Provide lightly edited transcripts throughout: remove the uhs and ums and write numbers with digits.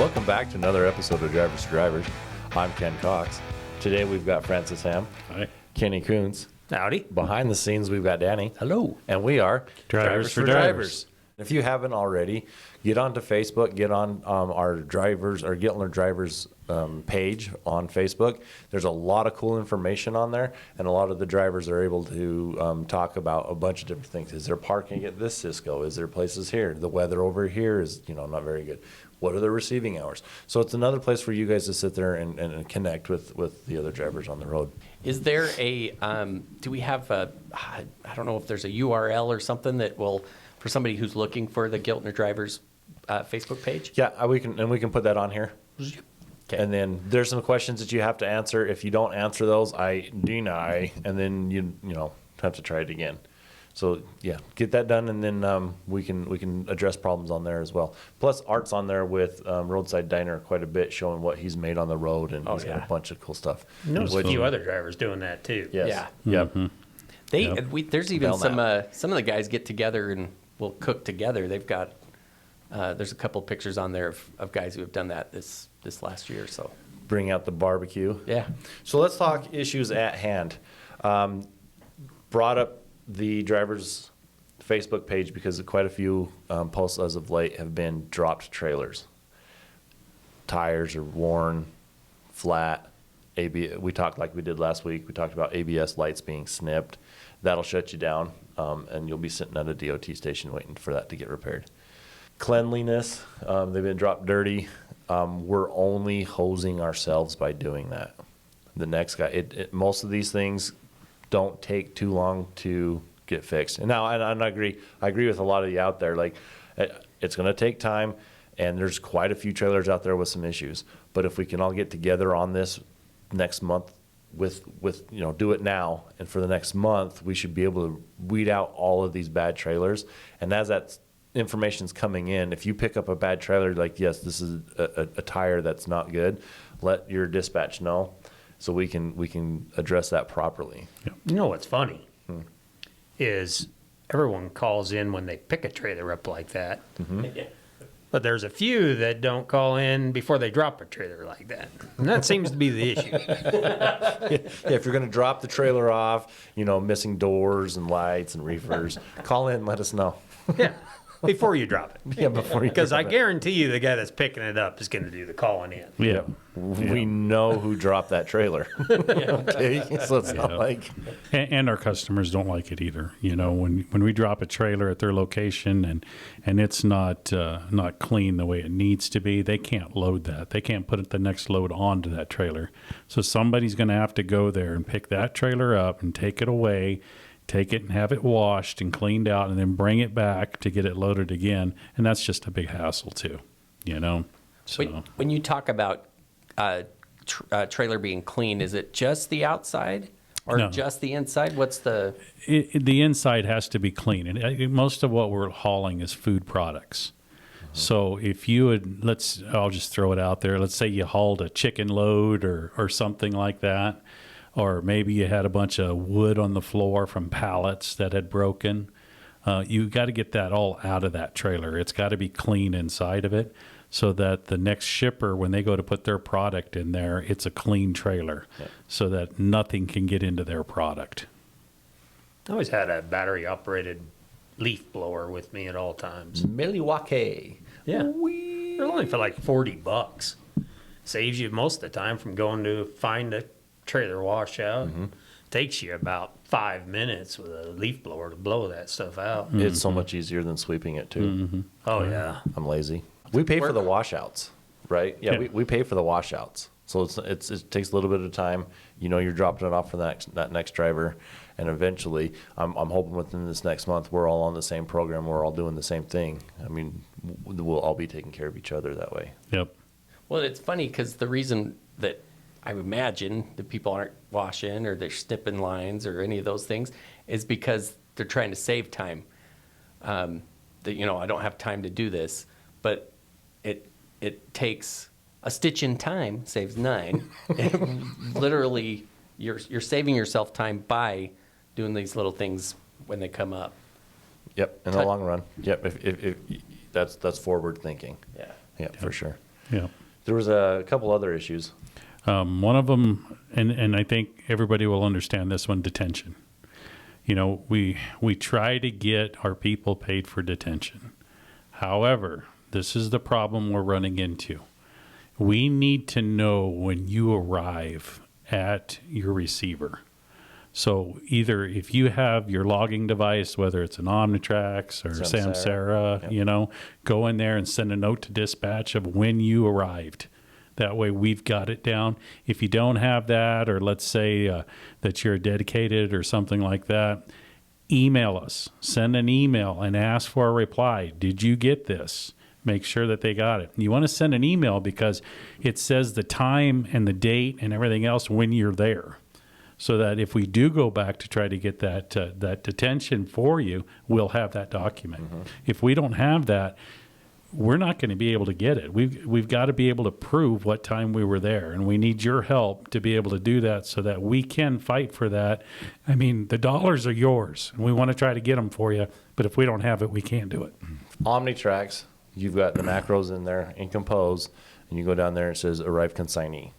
Welcome back to another episode of Drivers4Drivers. I'm Ken Cox. Today we've got Francis Hamm. Hi. Kenny Coons. Howdy. Behind the scenes we've got Danny. Hello. And we are Drivers4Drivers. If you haven't already, get onto Facebook, get on our Giltner Drivers page on Facebook. There's a lot of cool information on there, and a lot of the drivers are able to talk about a bunch of different things. Is there parking at this Cisco? Is there places here? The weather over here is not very good. What are the receiving hours? So it's another place for you guys to sit there and connect with the other drivers on the road. Is there a, do we have I don't know if there's a URL or something that will, for somebody who's looking for the Giltner Drivers Facebook page? Yeah, we can put that on here. Okay. And then there's some questions that you have to answer. If you don't answer those, I deny, and then you have to try it again. So yeah, get that done, and then we can address problems on there as well. Plus, Art's on there with Roadside Diner quite a bit, showing what he's made on the road, and he's got a bunch of cool stuff. There's a few other drivers doing that too. Yes. Yeah. Yep. There's even Belknap. some of the guys get together and will cook together. They've got, there's a couple pictures on there of guys who have done that this last year. So Bring out the barbecue. yeah. So let's talk issues at hand. Brought up the drivers' Facebook page because quite a few posts as of late have been dropped trailers. Tires are worn, flat. We talked like we did last week. We talked about ABS lights being snipped. That'll shut you down, and you'll be sitting at a DOT station waiting for that to get repaired. Cleanliness, they've been dropped dirty. We're only hosing ourselves by doing that. The next guy, most of these things don't take too long to get fixed. And now, and I agree with a lot of you out there. Like, it's going to take time, and there's quite a few trailers out there with some issues. But if we can all get together on this next month, with do it now, and for the next month, we should be able to weed out all of these bad trailers. And as that information's coming in, if you pick up a bad trailer, like, yes, this is a tire that's not good, let your dispatch know, so we can address that properly. You know what's funny is everyone calls in when they pick a trailer up like that. But there's a few that don't call in before they drop a trailer like that. And that seems to be the issue. Yeah, if you're going to drop the trailer off, missing doors and lights and reefers, call in and let us know. Yeah, before you drop it. Yeah, before you Because I drop it. guarantee you the guy that's picking it up is going to do the calling in. Yeah. We know who dropped that trailer. Okay, so it's not like And our customers don't like it either. When we drop a trailer at their location and it's not clean the way it needs to be, they can't load that. They can't put the next load onto that trailer. So somebody's going to have to go there and pick that trailer up and take it away, take it and have it washed and cleaned out, and then bring it back to get it loaded again. And that's just a big hassle too, So When you talk about trailer being clean, is it just the outside or No. just the inside? What's the? the inside has to be clean. And most of what we're hauling is food products. So if you would, I'll just throw it out there. Let's say you hauled a chicken load or something like that. Or maybe you had a bunch of wood on the floor from pallets that had broken. You got to get that all out of that trailer. It's got to be clean inside of it so that the next shipper, when they go to put their product in there, it's a clean trailer so that nothing can get into their product. I always had a battery-operated leaf blower with me at all times. Milwaukee. Yeah. They're only for like $40. Saves you most of the time from going to find a trailer washout. Takes you about 5 minutes with a leaf blower to blow that stuff out. It's so much easier than sweeping it too. Oh, yeah. I'm lazy. We pay for the washouts, right? Yeah, we pay for the washouts. So it takes a little bit of time. You're dropping it off for that next driver, and eventually, I'm hoping within this next month we're all on the same program. We're all doing the same thing. I mean, we'll all be taking care of each other that way. Yep. Well, it's funny because the reason that I imagine that people aren't washing or they're snipping lines or any of those things is because they're trying to save time. I don't have time to do this, but it takes a stitch in time saves 9. Literally, you're saving yourself time by doing these little things when they come up. Yep, in the long run. Yep, if that's forward thinking. Yeah. Yeah, for sure. Yeah. There was a couple other issues. One of them, and I think everybody will understand this one, detention. You know, we try to get our people paid for detention. However, this is the problem we're running into. We need to know when you arrive at your receiver. So either if you have your logging device, whether it's an Omnitrax or Samsara, Yep. you know, go in there and send a note to dispatch of when you arrived. That way we've got it down. If you don't have that, or let's say that you're dedicated or something like that, email us. Send an email and ask for a reply. Did you get this? Make sure that they got it. You want to send an email because it says the time and the date and everything else when you're there. So that if we do go back to try to get that that detention for you, we'll have that document. Mm-hmm. If we don't have that, we're not going to be able to get it. We've got to be able to prove what time we were there, and we need your help to be able to do that so that we can fight for that. I mean, the dollars are yours, and we want to try to get them for you, but if we don't have it, we can't do it. Omnitrax, you've got the macros in there in Compose, and you go down there and it says arrive consignee.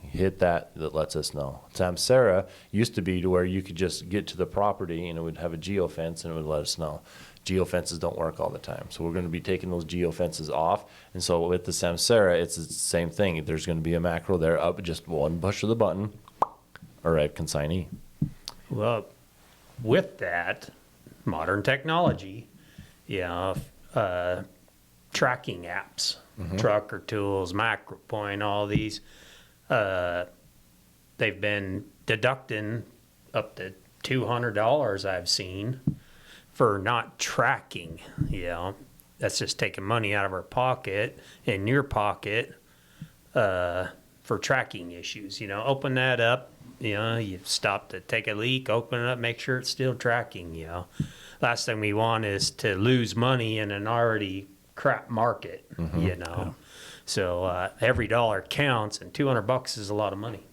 You hit that lets us know. Samsara used to be to where you could just get to the property and it would have a geofence and it would let us know. Geofences don't work all the time, so we're going to be taking those geofences off. And so with the Samsara, it's the same thing. There's going to be a macro there, up just one push of the button, arrive consignee. Well, with that, modern technology, tracking apps, Trucker Tools, MacroPoint, all these, they've been deducting up to $200 I've seen for not tracking. That's just taking money out of our pocket, in your pocket, for tracking issues. Open that up. You stop to take a leak, open it up, make sure it's still tracking. Last thing we want is to lose money in an already crap market. So every dollar counts, and $200 is a lot of money.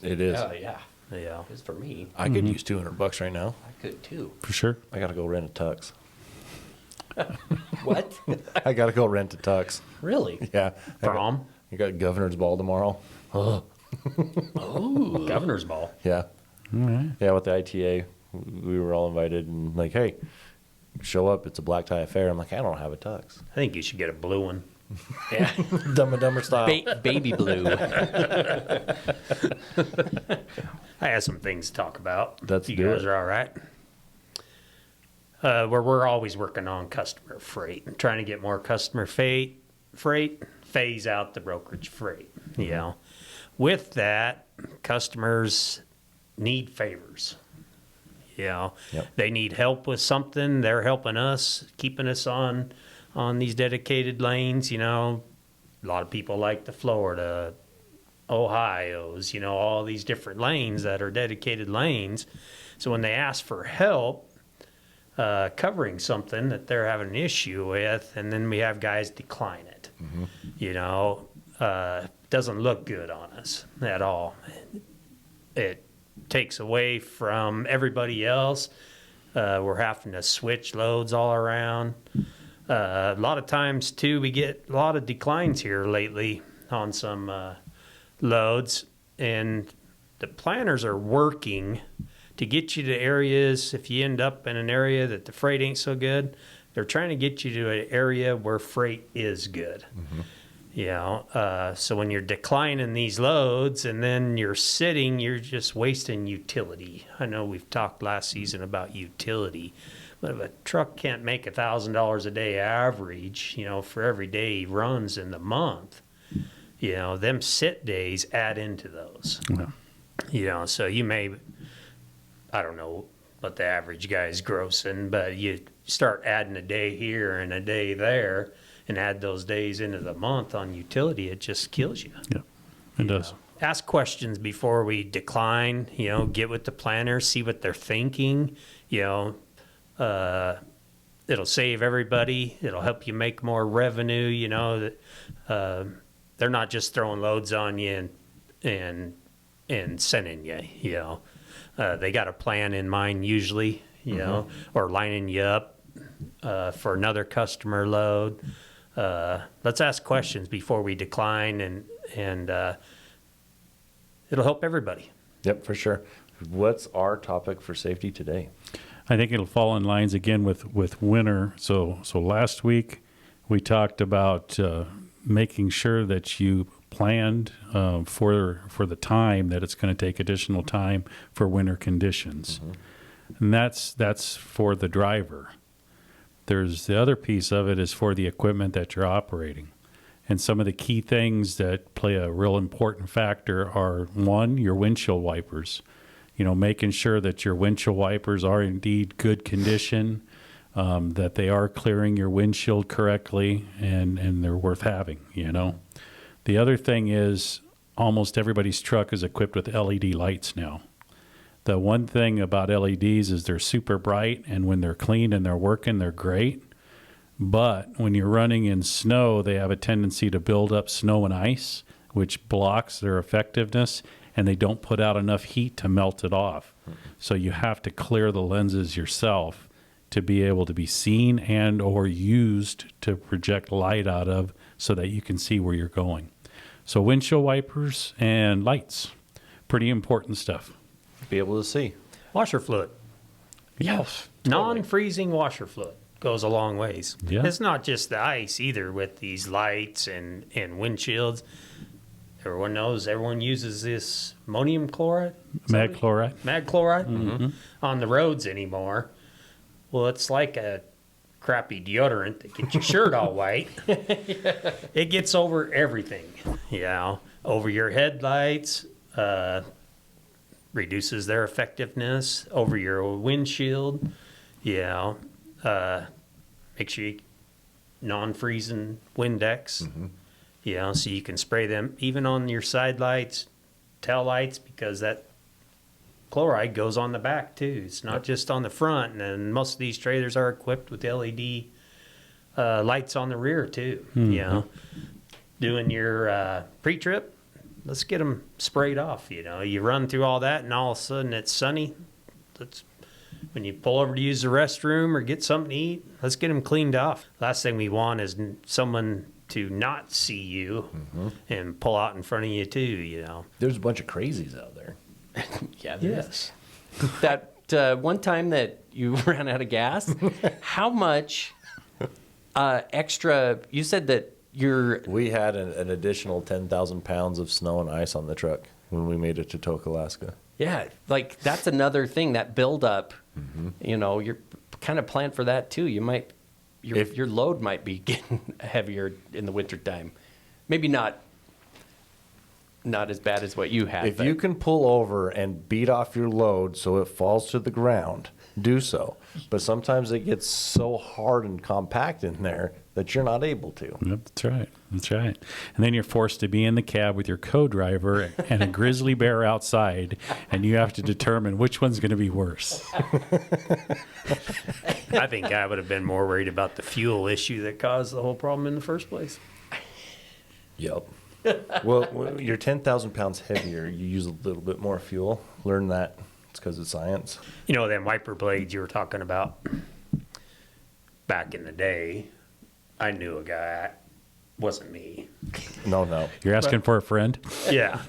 It is. Oh, yeah. Yeah. It's for me. I could use $200 right now. I could too. For sure. I got to go rent a tux. What? I got to go rent a tux. Really? Yeah. Prom? You got Governor's Ball tomorrow. Oh. Governor's Ball. Yeah. All right. Yeah, with the ITA, we were all invited and like, hey, show up. It's a black tie affair. I'm like, I don't have a tux. I think you should get a blue one. Yeah. Dumb and Dumber style. Baby blue. I have some things to talk about. Let's you do guys it. are all right. Where we're always working on customer freight and trying to get more customer freight, phase out the brokerage freight. With that, customers need favors. Yep. They need help with something. They're helping us, keeping us on these dedicated lanes. A lot of people like the Florida, Ohio's, all these different lanes that are dedicated lanes. So when they ask for help covering something that they're having an issue with, and then we have guys decline it, doesn't look good on us at all. It takes away from everybody else. We're having to switch loads all around. A lot of times, too, we get a lot of declines here lately on some loads, and the planners are working to get you to areas. If you end up in an area that the freight ain't so good, they're trying to get you to an area where freight is good. So when you're declining these loads and then you're sitting, you're just wasting utility. I know we've talked last season about utility. But if a truck can't make $1,000 a day average, for every day he runs in the month, them sit days add into those. Yeah. So you may, I don't know what the average guy is grossing, but you start adding a day here and a day there and add those days into the month on utility, it just kills you. Yeah. It does. Ask questions before we decline, get with the planner, see what they're thinking, it'll save everybody. It'll help you make more revenue. That they're not just throwing loads on you and sending you. They got a plan in mind usually. Or lining you up for another customer load. let's ask questions before we decline, and it'll help everybody. Yep, for sure. What's our topic for safety today? I think it'll fall in lines again with winter. So last week we talked about making sure that you planned for the time that it's going to take additional time for winter conditions. And that's for the driver. There's the other piece of it is for the equipment that you're operating. And some of the key things that play a real important factor are, one, your windshield wipers. You know, making sure that your windshield wipers are indeed good condition, that they are clearing your windshield correctly, and they're worth having, you know. The other thing is almost everybody's truck is equipped with LED lights now. The one thing about LEDs is they're super bright, and when they're clean and they're working, they're great. But when you're running in snow, they have a tendency to build up snow and ice, which blocks their effectiveness, and they don't put out enough heat to melt it off. So you have to clear the lenses yourself to be able to be seen and or used to project light out of so that you can see where you're going. So windshield wipers and lights, pretty important stuff. Be able to see. Washer fluid. Yes. Non-freezing washer fluid goes a long ways. Yeah. It's not just the ice either with these lights and windshields. Everyone knows, everyone uses this ammonium chloride? Mag chloride. Mag chloride on the roads anymore. Well, it's like a crappy deodorant that gets your shirt all white. It gets over everything, you know, over your headlights, reduces their effectiveness, over your windshield, you know, make sure you non-freezing Windex, you know, so you can spray them even on your side lights, tail lights, because that chloride goes on the back too. It's not just on the front, and most of these trailers are equipped with LED lights on the rear too. You know, doing your pre-trip, let's get them sprayed off. You know, you run through all that, and all of a sudden it's sunny. Let's when you pull over to use the restroom or get something to eat, let's get them cleaned off. Last thing we want is someone to not see you and pull out in front of you too. You know, There's a bunch of crazies out there. Yeah, there is. That one time that you ran out of gas, how much extra, you said that We had an additional 10,000 pounds of snow and ice on the truck when we made it to Tok, Alaska. yeah, like that's another thing, that buildup, you know, you're kind of planned for that too. You might, your load might be getting heavier in the wintertime. Maybe not as bad as what you had. If but you can pull over and beat off your load so it falls to the ground, do so. But sometimes it gets so hard and compact in there that you're not able to. Yep, that's right. That's right. And then you're forced to be in the cab with your co-driver and a grizzly bear outside, and you have to determine which one's going to be worse. I think I would have been more worried about the fuel issue that caused the whole problem in the first place. Yep. Well, when you're 10,000 pounds heavier, you use a little bit more fuel. Learn that. It's because it's science. You know, them wiper blades you were talking about back in the day, I knew a guy, wasn't me. No. You're asking for a friend? Yeah.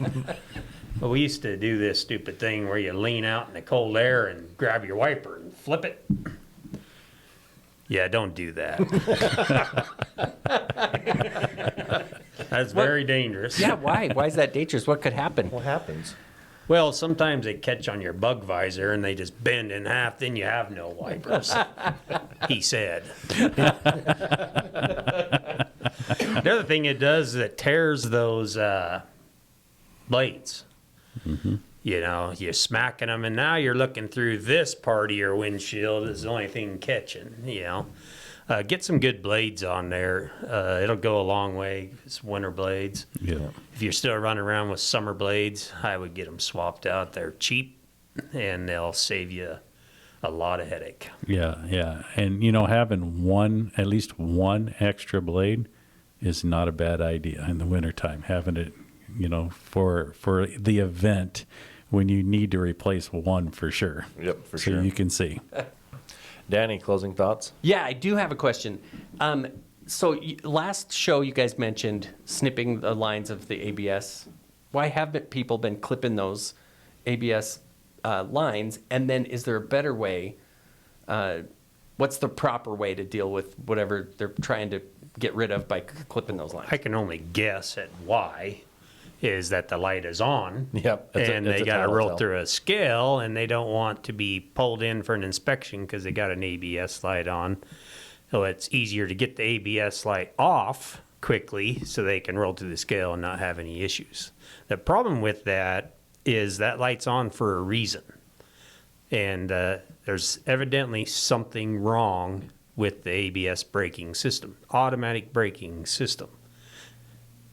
But we used to do this stupid thing where you lean out in the cold air and grab your wiper and flip it. Yeah, don't do that. That's very dangerous. yeah, why? Why is that dangerous? What could happen? What happens? Well, sometimes they catch on your bug visor and they just bend in half, then you have no wipers. He said. The other thing it does is it tears those blades. You know, you're smacking them, and now you're looking through this part of your windshield is the only thing catching, you know. Get some good blades on there. It'll go a long way. It's winter blades. Yeah. If you're still running around with summer blades, I would get them swapped out. They're cheap, and they'll save you a lot of headache. Yeah. And, you know, having at least one extra blade is not a bad idea in the wintertime. Having it, you know, for the event when you need to replace one for sure. Yep, for so sure. you can see. Danny, closing thoughts? Yeah, I do have a question. So last show you guys mentioned snipping the lines of the ABS. Why haven't people been clipping those ABS lines? And then is there a better way? What's the proper way to deal with whatever they're trying to get rid of by clipping those lines? I can only guess at why is that the light is on. Yep, And it's they a got to roll tattletale. through a scale, and they don't want to be pulled in for an inspection because they got an ABS light on. So it's easier to get the ABS light off quickly so they can roll through the scale and not have any issues. The problem with that is that light's on for a reason. And there's evidently something wrong with the ABS braking system, automatic braking system,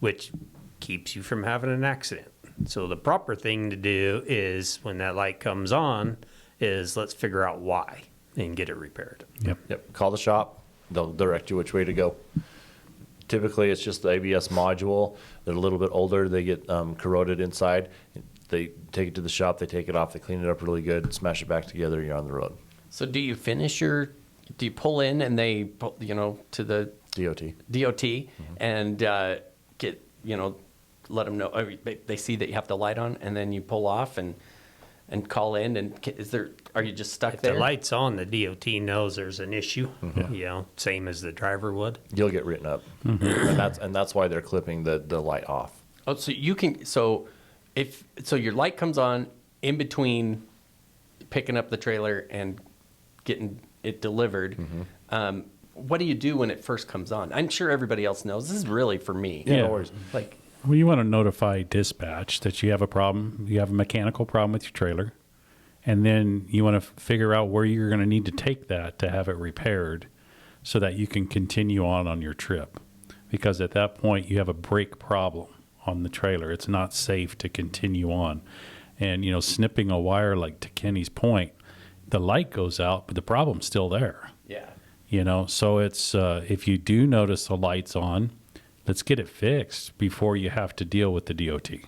which keeps you from having an accident. So the proper thing to do is when that light comes on is let's figure out why and get it repaired. Yep. Call the shop. They'll direct you which way to go. Typically, it's just the ABS module. They're a little bit older. They get corroded inside. They take it to the shop. They take it off. They clean it up really good. Smash it back together. You're on the road. So do you do you pull in and they, to the DOT. DOT and get, let them know, they see that you have the light on and then you pull off and call in and are you just stuck If there? the light's on, the DOT knows there's an issue, same as the driver would. You'll get written up, and that's why they're clipping the light off. Oh, so you can, so your light comes on in between picking up the trailer and getting it delivered. What do you do when it first comes on? I'm sure everybody else knows. This is really for me. Yeah, Yeah. no worries. Like, Well, you want to notify dispatch that you have a problem. You have a mechanical problem with your trailer. And then you want to figure out where you're going to need to take that to have it repaired so that you can continue on your trip. Because at that point, you have a brake problem on the trailer. It's not safe to continue on. And, snipping a wire, like to Kenny's point, the light goes out, but the problem's still there. yeah. So it's, if you do notice the light's on, let's get it fixed before you have to deal with the DOT. A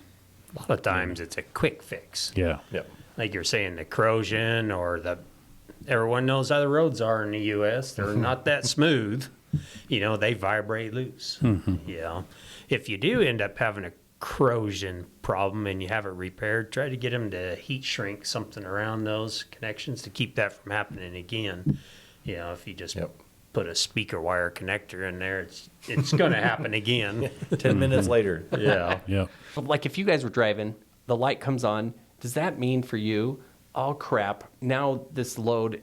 lot of times it's a quick fix. Yeah. Yep. Like you're saying, the corrosion or everyone knows how the roads are in the U.S. They're not that smooth. They vibrate loose. If you do end up having a corrosion problem and you have it repaired, try to get them to heat shrink something around those connections to keep that from happening again. If you just put a speaker wire connector in there, it's going to happen again. 10 minutes later. Yeah. Like if you guys were driving, the light comes on, does that mean for you, oh crap, now this load,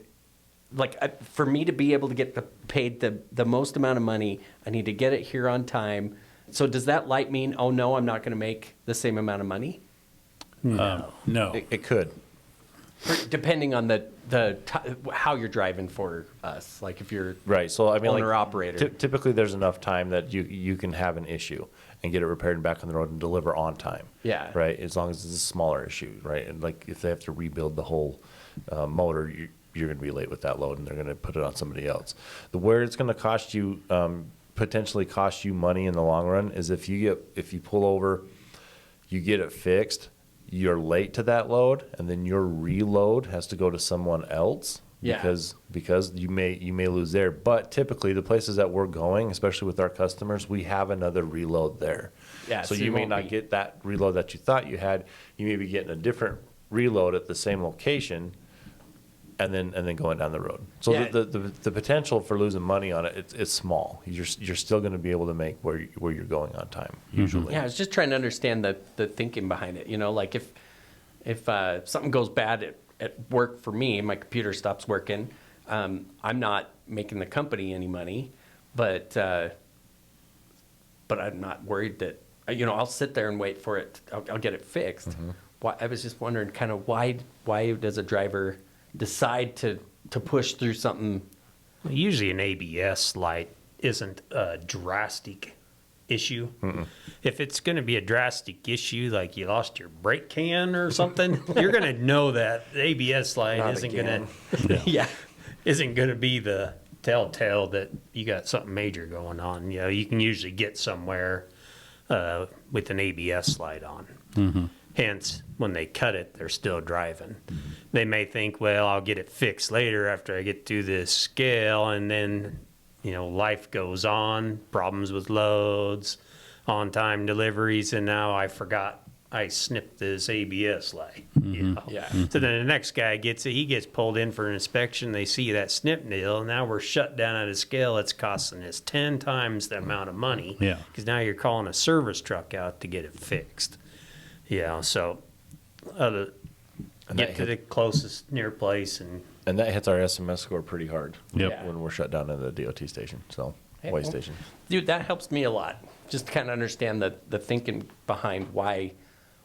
for me to be able to get paid the most amount of money, I need to get it here on time. So does that light mean, oh no, I'm not going to make the same amount of money? No. It could. Depending on how you're driving for us, like if you're Right. So I mean, owner operator. Typically, there's enough time that you can have an issue and get it repaired and back on the road and deliver on time. Yeah. Right. As long as it's a smaller issue, right? And like if they have to rebuild the whole motor, you're going to be late with that load, and they're going to put it on somebody else. Where it's going to cost you potentially cost you money in the long run is if you pull over, you get it fixed. You're late to that load, and then your reload has to go to someone else because you may lose there. But typically, the places that we're going, especially with our customers, we have another reload there. Yeah, So so you you may won't not be- get that reload that you thought you had. You may be getting a different reload at the same location, and then going down the road. So Yeah. the potential for losing money on it, it's small. You're still going to be able to make where you're going on time usually. Yeah, I was just trying to understand the thinking behind it. Like if something goes bad at work for me, my computer stops working, I'm not making the company any money, but I'm not worried that I'll sit there and wait for it. I'll get it fixed. Why, I was just wondering, kind of why does a driver decide to push through something? Usually an ABS light isn't a drastic issue. If it's going to be a drastic issue, like you lost your brake can or something, you're going to know that the ABS light Not isn't again. going to Yeah. isn't going to be the telltale that you got something major going on. You can usually get somewhere with an ABS light on. Hence, when they cut it, they're still driving. They may think, well, I'll get it fixed later after I get through this scale, and then life goes on, problems with loads, on-time deliveries, and now I forgot I snipped this ABS light. Yeah. So then the next guy he gets pulled in for an inspection. They see that snip deal. Now we're shut down at a scale that's costing us 10 times the amount of money. Yeah. Because now you're calling a service truck out to get it fixed. So get to the closest near place and And that hits our SMS score pretty hard Yep. when we're shut down in the DOT station, so, Hey, way well, station. Dude, that helps me a lot. Just to kind of understand the thinking behind why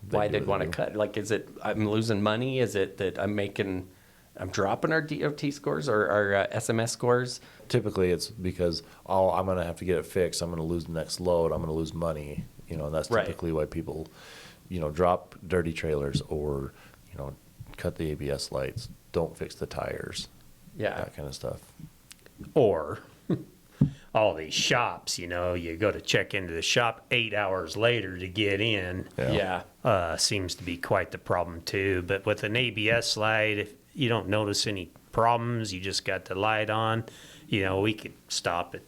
do they'd what want they to do. cut. Like, is it I'm losing money? Is it that I'm dropping our DOT scores or our SMS scores? Typically, it's because, I'm gonna have to get it fixed, I'm gonna lose the next load, I'm gonna lose money, and that's Right. typically why people, drop dirty trailers or, cut the ABS lights, don't fix the tires, Yeah. that kind of stuff. or all these shops, you go to check into the shop 8 hours later to get in. Yeah. Seems to be quite the problem too. But with an ABS light, if you don't notice any problems, you just got the light on, we could stop at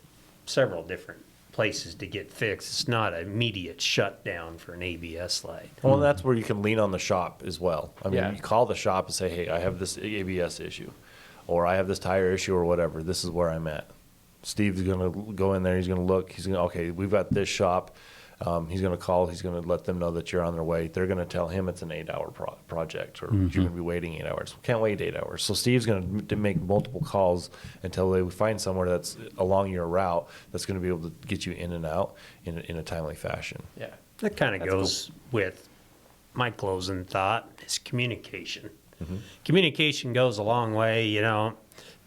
several different places to get fixed. It's not an immediate shutdown for an ABS light. Well, that's where you can lean on the shop as well. I mean, Yeah. you call the shop and say, hey, I have this ABS issue, or I have this tire issue, or whatever. This is where I'm at. Steve's going to go in there. He's going to look. He's going to, okay, we've got this shop. He's going to call. He's going to let them know that you're on their way. They're going to tell him it's an 8-hour project, or you're going to be waiting 8 hours. Can't wait 8 hours. So Steve's going to make multiple calls until they find somewhere that's along your route that's going to be able to get you in and out in a timely fashion. Yeah. That kind of That's goes with my closing thought is communication. Communication goes a long way.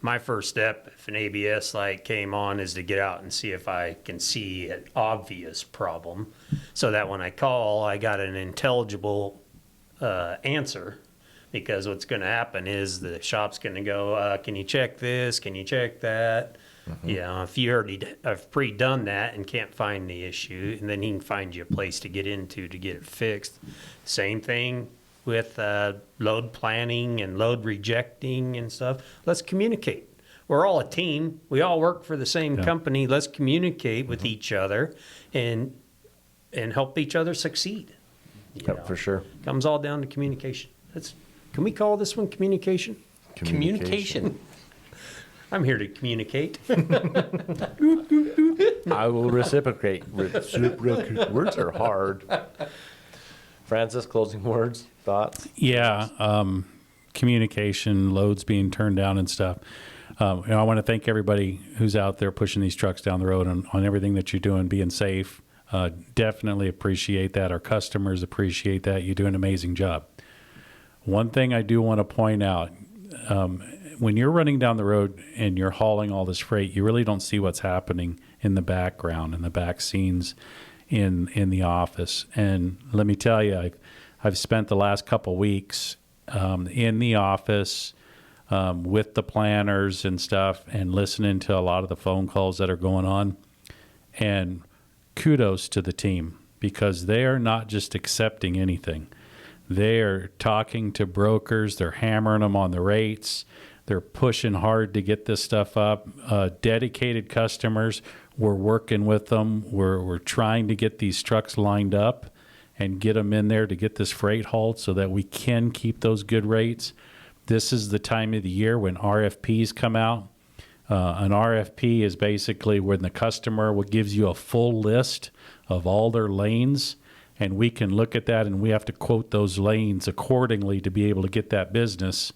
My first step, if an ABS light came on, is to get out and see if I can see an obvious problem, so that when I call, I got an intelligible answer. Because what's going to happen is the shop's going to go, can you check this? Can you check that? If you already have pre-done that and can't find the issue, and then he can find you a place to get into to get it fixed. Same thing with load planning and load rejecting and stuff. Let's communicate. We're all a team. We all work for the same company. Let's communicate with each other and help each other succeed. Yep, for sure. Comes all down to communication. Can we call this one communication? Communication. I'm here to communicate. I will reciprocate. Words are hard. Francis, closing words, thoughts? Yeah, communication, loads being turned down and stuff. I want to thank everybody who's out there pushing these trucks down the road on everything that you're doing, being safe. Definitely appreciate that. Our customers appreciate that. You do an amazing job. One thing I do want to point out, when you're running down the road and you're hauling all this freight, you really don't see what's happening in the background, in the back scenes in the office. And let me tell you, I've spent the last couple weeks in the office with the planners and stuff and listening to a lot of the phone calls that are going on. And kudos to the team, because they are not just accepting anything. They are talking to brokers. They're hammering them on the rates. They're pushing hard to get this stuff up. Dedicated customers, we're working with them. We're trying to get these trucks lined up and get them in there to get this freight hauled so that we can keep those good rates. This is the time of the year when RFPs come out. An RFP is basically when the customer gives you a full list of all their lanes, and we can look at that and we have to quote those lanes accordingly to be able to get that business.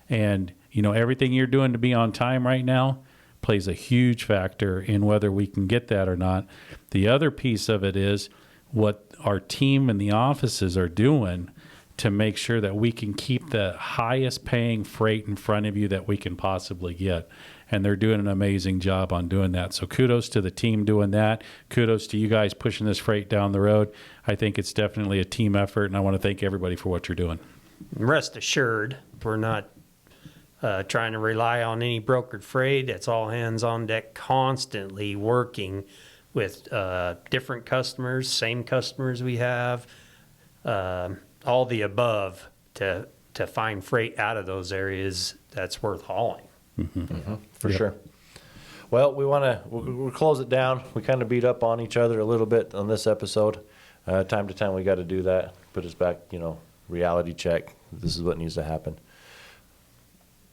And, everything you're doing to be on time right now plays a huge factor in whether we can get that or not. The other piece of it is what our team in the offices are doing to make sure that we can keep the highest paying freight in front of you that we can possibly get. And they're doing an amazing job on doing that. So kudos to the team doing that. Kudos to you guys pushing this freight down the road. I think it's definitely a team effort, and I want to thank everybody for what you're doing. Rest assured, we're not trying to rely on any brokered freight. It's all hands on deck, constantly working with different customers, same customers we have, all the above to find freight out of those areas that's worth hauling. For sure. Well, we'll close it down. We kind of beat up on each other a little bit on this episode. Time to time, we got to do that. Put us back, reality check. This is what needs to happen.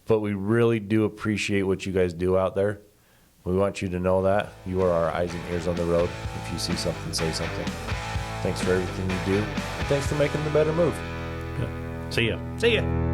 But we really do appreciate what you guys do out there. We want you to know that. You are our eyes and ears on the road. If you see something, say something. Thanks for everything you do. And thanks for making the better move. See ya. See ya.